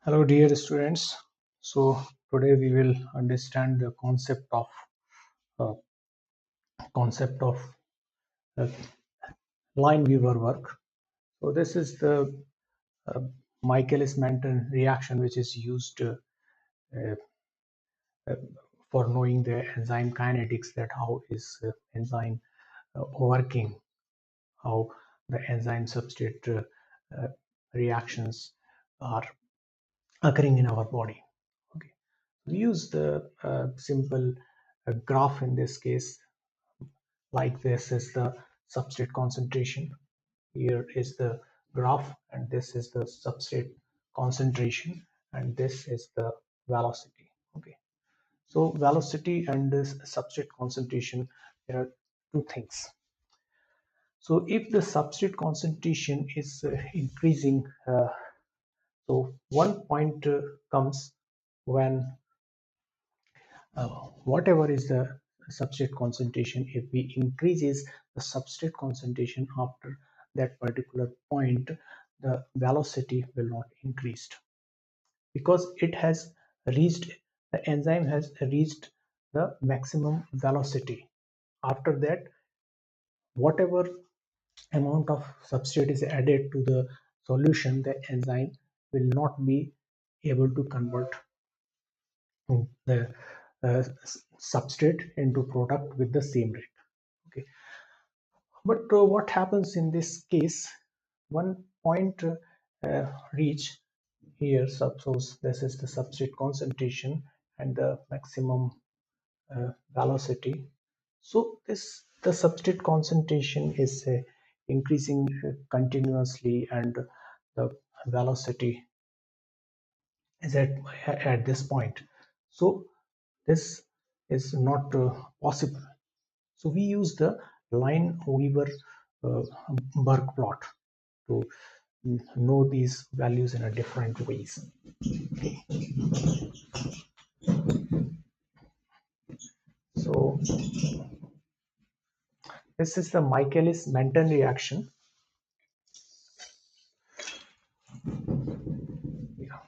Hello, dear students. So today we will understand the uh, concept of uh, Lineweaver work. So this is the uh, Michaelis-Menten reaction, which is used uh, uh, for knowing the enzyme kinetics. That how is enzyme working, how the enzyme substrate reactions are occurring in our body. Okay, we use the simple graph in this case. Like this is the substrate concentration, here is the graph, and this is the substrate concentration, and this is the velocity. Okay, so velocity and this substrate concentration, there are two things. So if the substrate concentration is increasing, so one point comes when whatever is the substrate concentration, if we increases the substrate concentration after that particular point, the velocity will not increase because it has reached, the enzyme has reached the maximum velocity. After that, whatever amount of substrate is added to the solution, the enzyme will not be able to convert the substrate into product with the same rate. Okay, but what happens in this case, one point reach here, suppose this is the substrate concentration and the maximum velocity. So this, the substrate concentration is increasing continuously, and the velocity is at this point. So this is not possible. So we use the Lineweaver Burk plot to know these values in a different ways. So this is the Michaelis-Menten reaction. Yeah.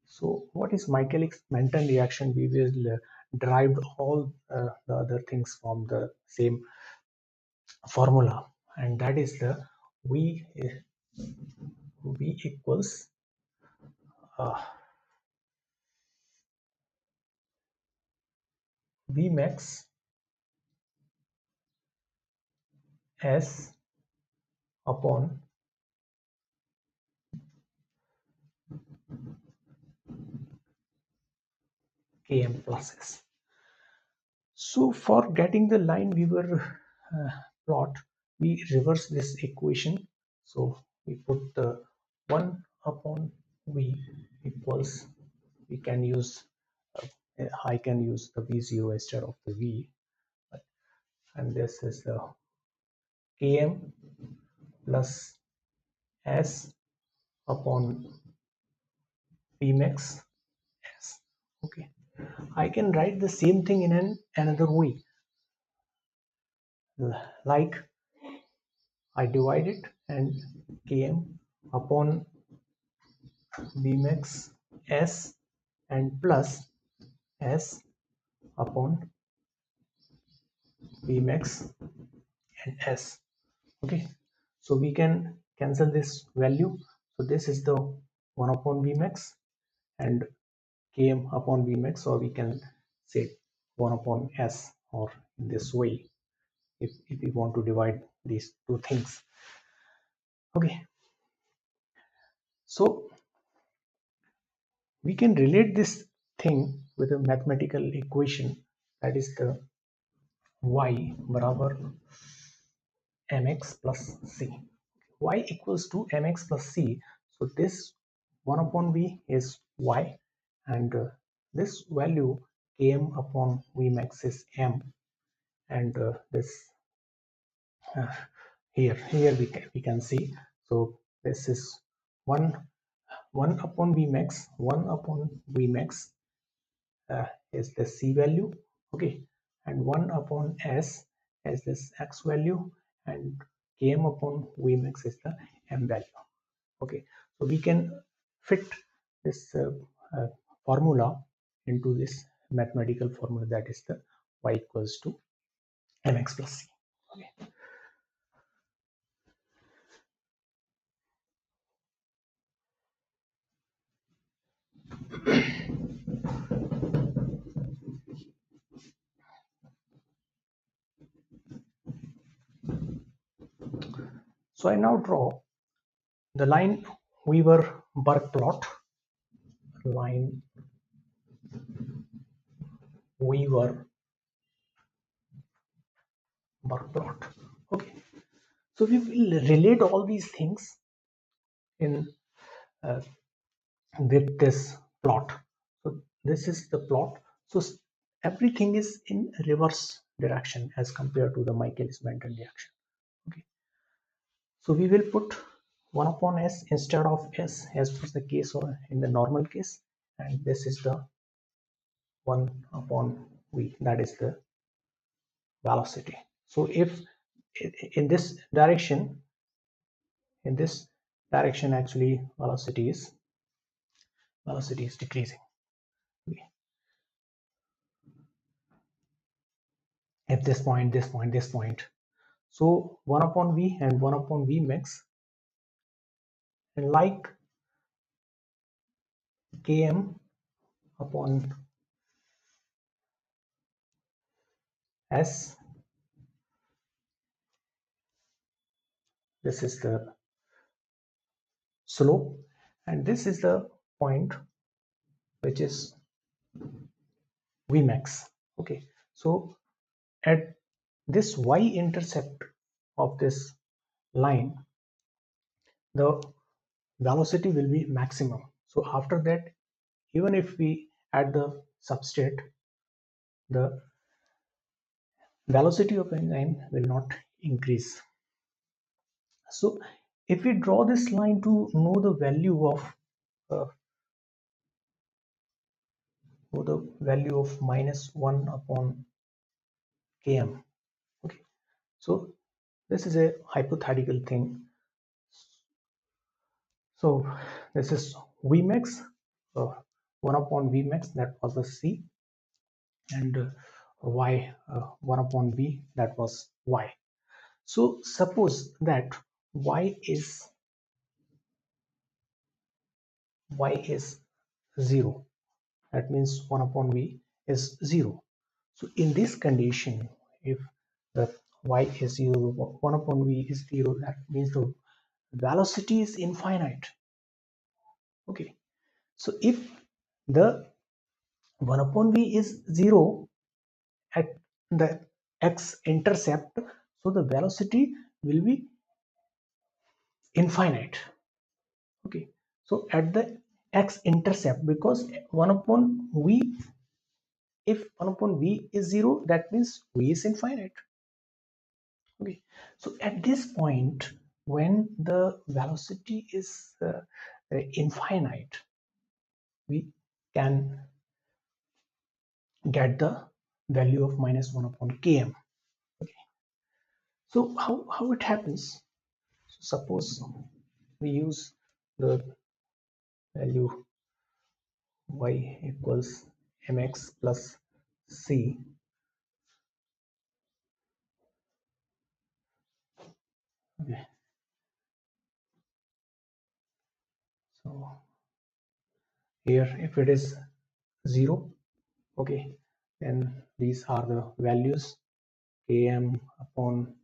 So what is Michaelis-Menten reaction? We will derive all the other things from the same formula, and that is the V equals Vmax S upon Km plus S. So for getting the Lineweaver plot, we reverse this equation. So we put the 1 upon V equals, we can use, I can use the V0 instead of the V, and this is the Km plus S upon Vmax S. Okay, I can write the same thing in another way, like I divide it, and Km upon Vmax S and plus S upon Vmax and S. Okay, so we can cancel this value. So this is the 1 upon Vmax and Km upon Vmax, or we can say 1 upon S, or in this way if we want to divide these two things. Okay, so we can relate this thing with a mathematical equation, that is the y बराबर mx plus c. Y equals to mx plus c. So this 1 upon v is y, and this value km upon vmax is m, and this uh, here we can see. So this is 1 upon vmax, 1 upon vmax is the c value. Okay, and 1 upon s is this x value, and km upon vmax is the m value. Okay, so we can fit this formula into this mathematical formula, that is the y equals to mx plus c. Okay. So I now draw the Lineweaver Burk plot. Lineweaver Burk plot. Okay. So we will relate all these things in with this plot. So this is the plot. So everything is in reverse direction as compared to the Michaelis-Menten reaction. Okay. So we will put 1 upon s instead of s as was the case or in the normal case, and this is the 1 upon v, that is the velocity. So if in this direction actually velocity is decreasing. Okay. At this point, so 1 upon v and 1 upon Vmax, and like km upon s, this is the slope, and this is the point which is Vmax. Okay, so at this y-intercept of this line, the velocity will be maximum. So after that, even if we add the substrate, the velocity of enzyme will not increase. So if we draw this line to know the value of minus 1 upon km. Okay, so this is a hypothetical thing. So this is Vmax, 1 upon Vmax, that was the c, and y, 1 upon v, that was y. So suppose that y is 0, that means 1 upon v is 0. So in this condition, if the y is 0, 1 upon v is 0, that means the velocity is infinite. Okay, so if the 1 upon v is 0 at the x-intercept, so the velocity will be infinite. Okay, so at the x-intercept, because 1 upon v, if 1 upon v is 0, that means v is infinite. Okay, so at this point, when the velocity is infinite, we can get the value of minus 1 upon km. Okay, so how it happens? So suppose we use the value y equals mx plus c. Okay, so here if it is 0, okay, then these are the values km upon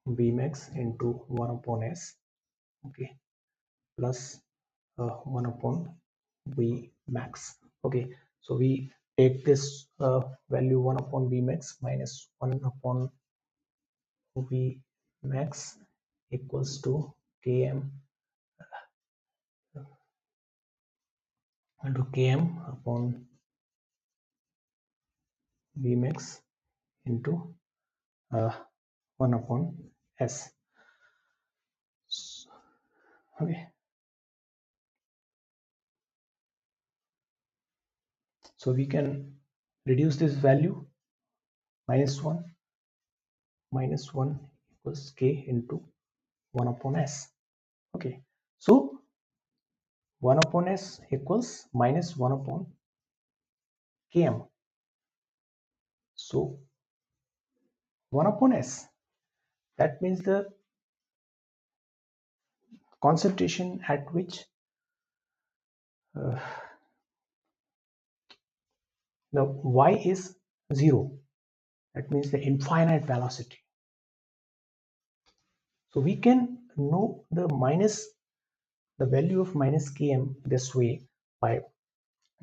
Vmax into 1 upon s, okay, plus 1 upon Vmax. Okay, so we take this value 1 upon Vmax minus 1 upon Vmax equals to km into km upon Vmax into 1 upon s. Okay, so we can reduce this value, minus 1 equals k into 1 upon s. Okay, so 1 upon s equals minus 1 upon km. So 1 upon s, that means the concentration at which uh, the y is 0. That means the infinite velocity. So we can know the value of minus km this way by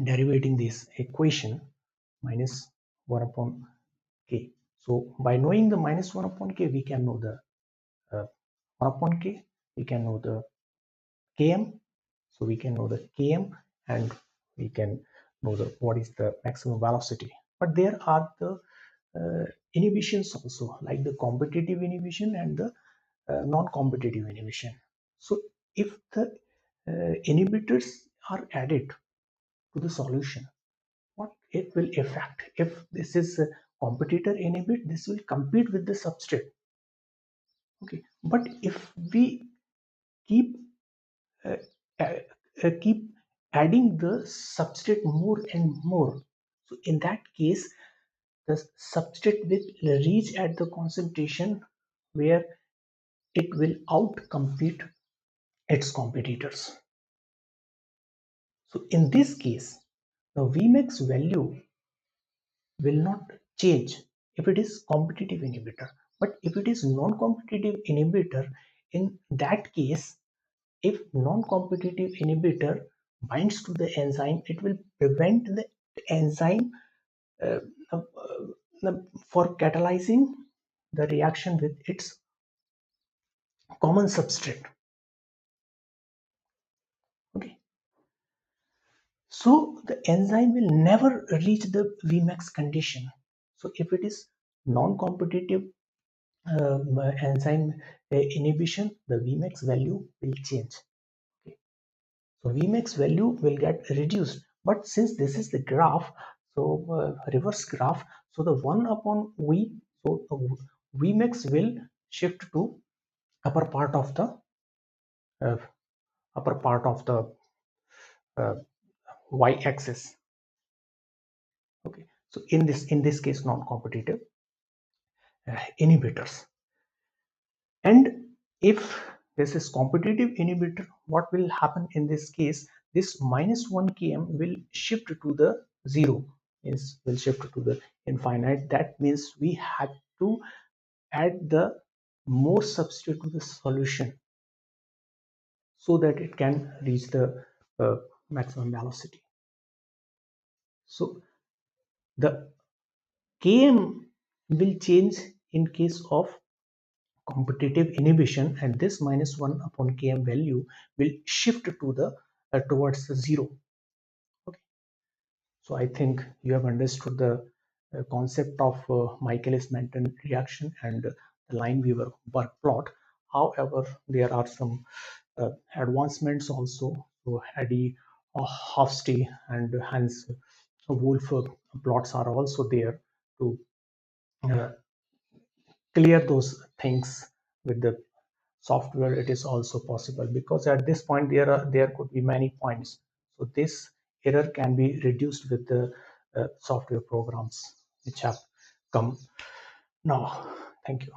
derivating this equation minus 1 upon k. So by knowing the minus 1 upon k, we can know the 1 upon k, we can know the km. So we can know the km and we can know the what is the maximum velocity. But there are the inhibitions also, like the competitive inhibition and the non-competitive inhibition. So if the inhibitors are added to the solution, what it will affect? If this is a competitor inhibit, this will compete with the substrate. Okay, but if we keep uh, uh, keep adding the substrate more and more, so in that case the substrate will reach at the concentration where it will outcompete its competitors. So in this case, the Vmax value will not change if it is competitive inhibitor. But if it is non-competitive inhibitor, in that case, if non-competitive inhibitor binds to the enzyme, it will prevent the enzyme uh, uh, for catalyzing the reaction with its common substrate. Okay, so the enzyme will never reach the Vmax condition. So if it is non-competitive enzyme inhibition, the Vmax value will change. Okay. So Vmax value will get reduced. But since this is the graph, so reverse graph, so the 1 upon V, so Vmax will shift to upper part of the uh, upper part of the uh, y-axis. Okay, so in this case, non-competitive inhibitors. And if this is competitive inhibitor, what will happen in this case? This minus 1 km will shift to the 0, means will shift to the infinite. That means we have to add the more substrate to the solution so that it can reach the maximum velocity. So the km will change in case of competitive inhibition, and this minus 1 upon km value will shift to the towards the 0. Okay, so I think you have understood the concept of Michaelis-Menten reaction and the Lineweaver Burk plot. However, there are some advancements also. So Addy, Hofstee and Hans Wolf plots are also there to uh, clear those things with the software. It is also possible, because at this point there could be many points, so this error can be reduced with the software programs which have come now. Thank you.